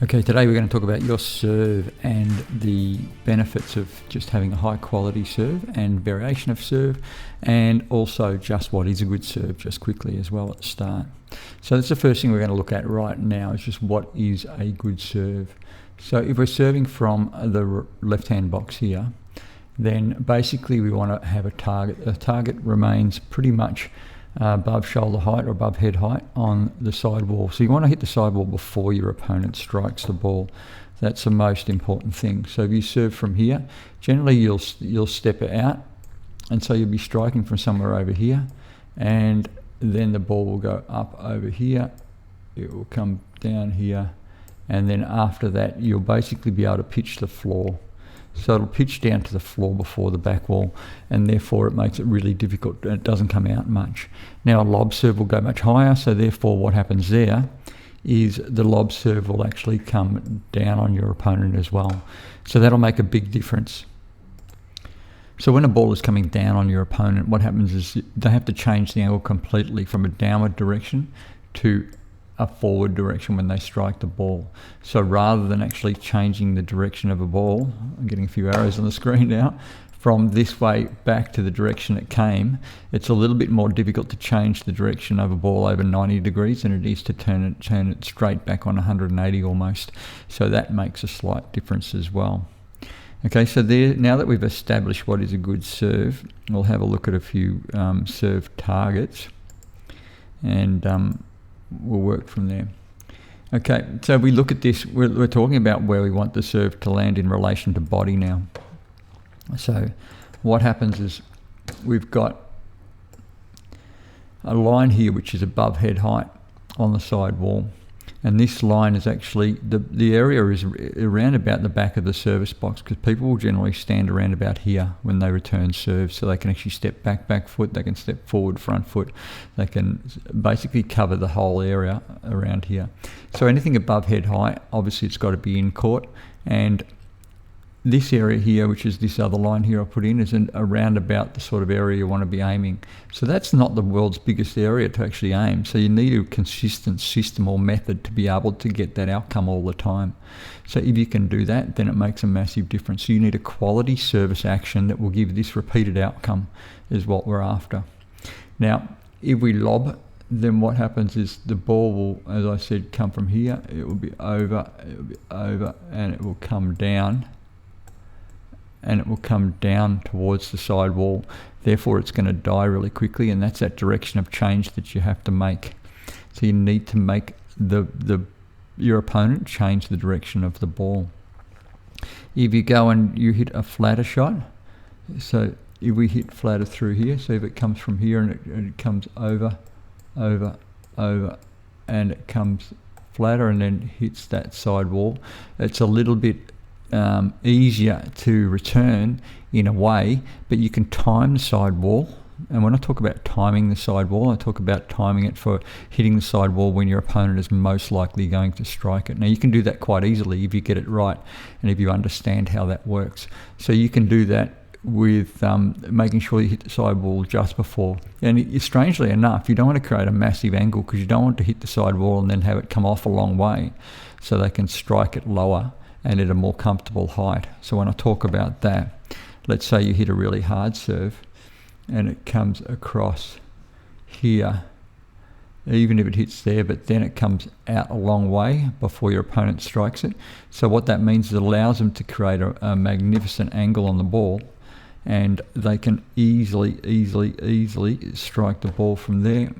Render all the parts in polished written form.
Okay, today we're going to talk about your serve and the benefits of just having a high quality serve and variation of serve, and also just what is a good serve, just quickly as well at the start. So that's the first thing we're going to look at right now, is just what is a good serve. So if we're serving from the left hand box here, then basically we want to have a target. The target remains pretty much above shoulder height or above head height on the side wall. So you want to hit the side wall before your opponent strikes the ball. That's the most important thing. So if you serve from here, generally you'll step it out, and so you'll be striking from somewhere over here, and then the ball will go up over here, it will come down here, and then after that you'll basically be able to pitch the floor. So it'll pitch down to the floor before the back wall, and therefore it makes it really difficult, and it doesn't come out much. Now a lob serve will go much higher, so therefore what happens there is the lob serve will actually come down on your opponent as well. So that'll make a big difference. So when a ball is coming down on your opponent, what happens is they have to change the angle completely from a downward direction to a forward direction when they strike the ball. So rather than actually changing the direction of a ball, I'm getting a few arrows on the screen now, from this way back to the direction it came, it's a little bit more difficult to change the direction of a ball over 90 degrees than it is to turn it straight back on 180 almost. So that makes a slight difference as well. Okay, so there, now that we've established what is a good serve, we'll have a look at a few serve targets, and we'll work from there. Okay, so we look at this, we're talking about where we want the serve to land in relation to body now. So what happens is we've got a line here which is above head height on the side wall, and this line is actually, the area is around about the back of the service box, because people will generally stand around about here when they return serve, so they can actually step back foot, they can step forward front foot, they can basically cover the whole area around here. So anything above head height, obviously it's got to be in court, and this area here, which is this other line here I put in, is around about the sort of area you want to be aiming. So that's not the world's biggest area to actually aim. So you need a consistent system or method to be able to get that outcome all the time. So if you can do that, then it makes a massive difference. So you need a quality service action that will give this repeated outcome, is what we're after. Now, if we lob, then what happens is the ball will, as I said, come from here, it will be over, and it will come down, and it will come down towards the side wall. Therefore it's going to die really quickly, and that's that direction of change that you have to make. So you need to make your opponent change the direction of the ball. If you go and you hit a flatter shot, so if we hit flatter through here, so if it comes from here and it comes over, and it comes flatter and then hits that side wall, it's a little bit easier to return in a way, but you can time the side wall. And when I talk about timing the side wall, I talk about timing it for hitting the side wall when your opponent is most likely going to strike it. Now you can do that quite easily if you get it right and if you understand how that works. So you can do that with making sure you hit the side wall just before. And strangely enough, you don't want to create a massive angle, because you don't want to hit the side wall and then have it come off a long way, so they can strike it lower and at a more comfortable height. So when I talk about that, let's say you hit a really hard serve and it comes across here, even if it hits there, but then it comes out a long way before your opponent strikes it. So what that means is it allows them to create a magnificent angle on the ball, and they can easily strike the ball from there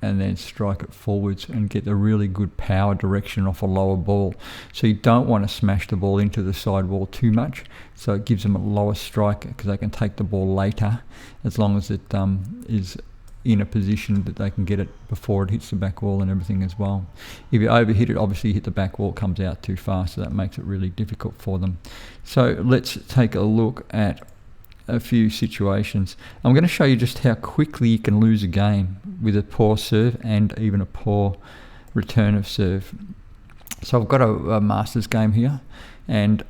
and then strike it forwards and get a really good power direction off a lower ball. So you don't want to smash the ball into the side wall too much, so it gives them a lower strike, because they can take the ball later, as long as it is in a position that they can get it before it hits the back wall and everything as well. If you overhit it, obviously you hit the back wall, it comes out too fast, so that makes it really difficult for them. So let's take a look at a few situations. I'm going to show you just how quickly you can lose a game with a poor serve and even a poor return of serve. So I've got a Masters game here, and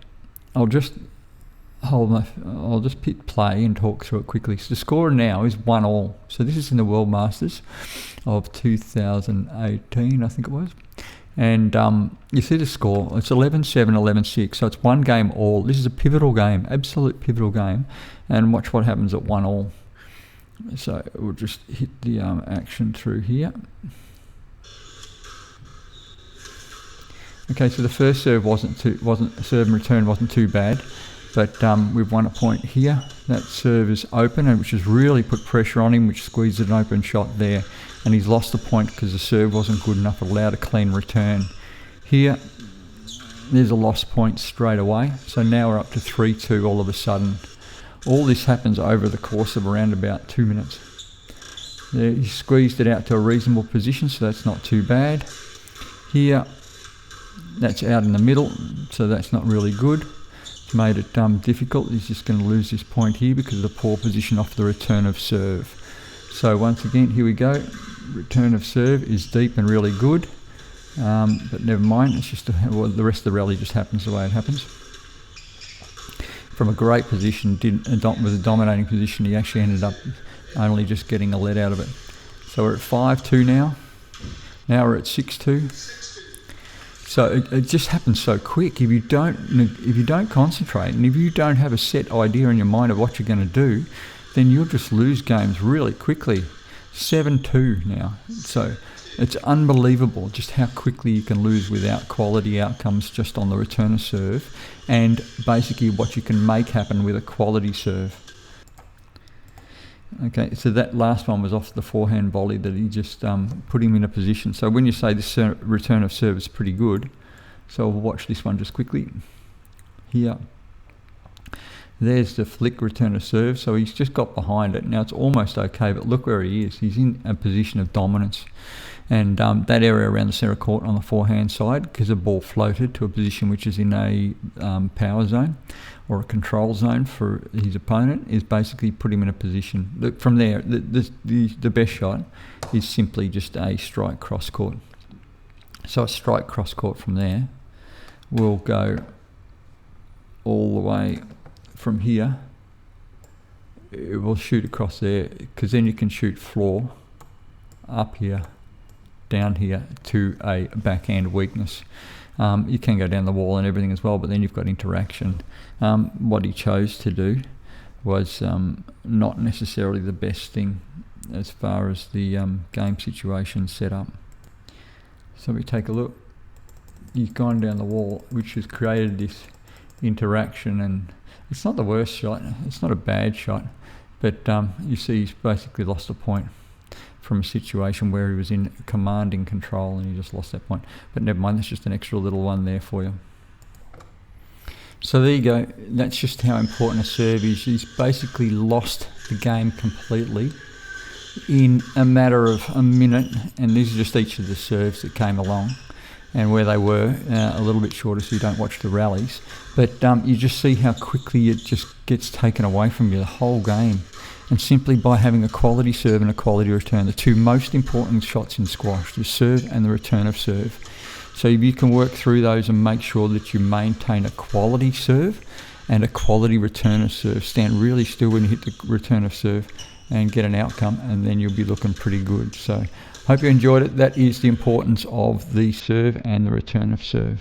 I'll just hit play and talk through it quickly. So the score now is 1-1. So this is in the World Masters of 2018, I think it was. And you see the score, it's 11-7, 11-6, so it's one game all. This is a pivotal game, absolute pivotal game. And watch what happens at 1-all. So we'll just hit the action through here. Okay, so the first serve serve and return wasn't too bad, but we've won a point here. That serve is open, and which has really put pressure on him, which squeezed an open shot there, and he's lost the point because the serve wasn't good enough. It allowed a clean return. Here, there's a lost point straight away. So now we're up to 3-2 all of a sudden. All this happens over the course of around about 2 minutes. There, he squeezed it out to a reasonable position, so that's not too bad. Here, that's out in the middle, so that's not really good. It's made it difficult. He's just going to lose this point here because of the poor position off the return of serve. So once again, here we go. Return of serve is deep and really good, but never mind. It's just the rest of the rally just happens the way it happens. From a great position, with a dominating position, he actually ended up only just getting a lead out of it. So we're at 5-2 now. Now we're at 6-2. So it just happens so quick. If you don't concentrate, and if you don't have a set idea in your mind of what you're going to do, then you'll just lose games really quickly. 7-2 now. So it's unbelievable just how quickly you can lose without quality outcomes just on the return of serve, and basically what you can make happen with a quality serve. Okay, so that last one was off the forehand volley that he just put him in a position. So when you say this return of serve is pretty good, so we'll watch this one just quickly. Here. There's the flick return of serve, so he's just got behind it. Now it's almost okay, but look where he is. He's in a position of dominance. And that area around the centre court on the forehand side, because the ball floated to a position which is in a power zone or a control zone for his opponent, is basically put him in a position. Look, from there, the best shot is simply just a strike cross court. So a strike cross court from there will go all the way from here. It will shoot across there, because then you can shoot floor up here, down here to a backhand weakness. You can go down the wall and everything as well, but then you've got interaction. What he chose to do was not necessarily the best thing as far as the game situation set up. So we take a look. He's gone down the wall, which has created this interaction, and it's not the worst shot, it's not a bad shot, but you see he's basically lost a point from a situation where he was in commanding control, and he just lost that point. But never mind, that's just an extra little one there for you. So there you go, that's just how important a serve is. He's basically lost the game completely in a matter of a minute, and these are just each of the serves that came along and where they were, a little bit shorter so you don't watch the rallies. But you just see how quickly it just gets taken away from you, the whole game. And simply by having a quality serve and a quality return, the two most important shots in squash, the serve and the return of serve. So if you can work through those and make sure that you maintain a quality serve and a quality return of serve, stand really still when you hit the return of serve and get an outcome, and then you'll be looking pretty good. So hope you enjoyed it. That is the importance of the serve and the return of serve.